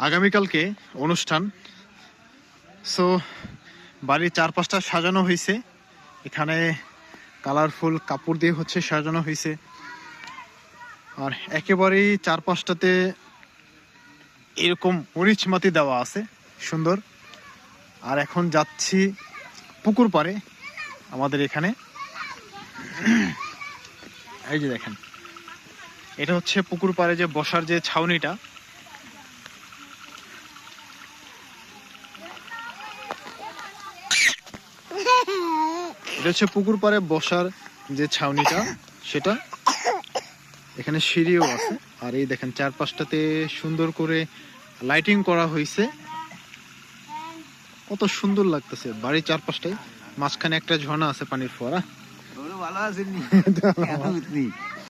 আগামীকালকে অনুষ্ঠান। সো বাড়ির চারপাশটা সাজানো হয়েছে, এখানে কালারফুল কাপড় দিয়ে হচ্ছে সাজানো হয়েছে, আর একেবারেই চারপাশটাতে এরকম মরিচমাতি দেওয়া আছে, সুন্দর। আর এখন যাচ্ছি পুকুর পাড়ে আমাদের এখানে। এই যে দেখেন, এটা হচ্ছে পুকুর পাড়ে যে বসার যে ছাউনিটা, এটা হচ্ছে পুকুর পাড়ে বসার যে ছাউনিটা, সেটা এখানে সিঁড়িও আছে। আর এই দেখেন চারপাশটাতে সুন্দর করে লাইটিং করা হয়েছে, কত সুন্দর লাগতেছে বাড়ির চারপাশটায়। মাঝখানে একটা ঝর্ণা আছে, পানির ফোয়ারা। ভালো আছেন?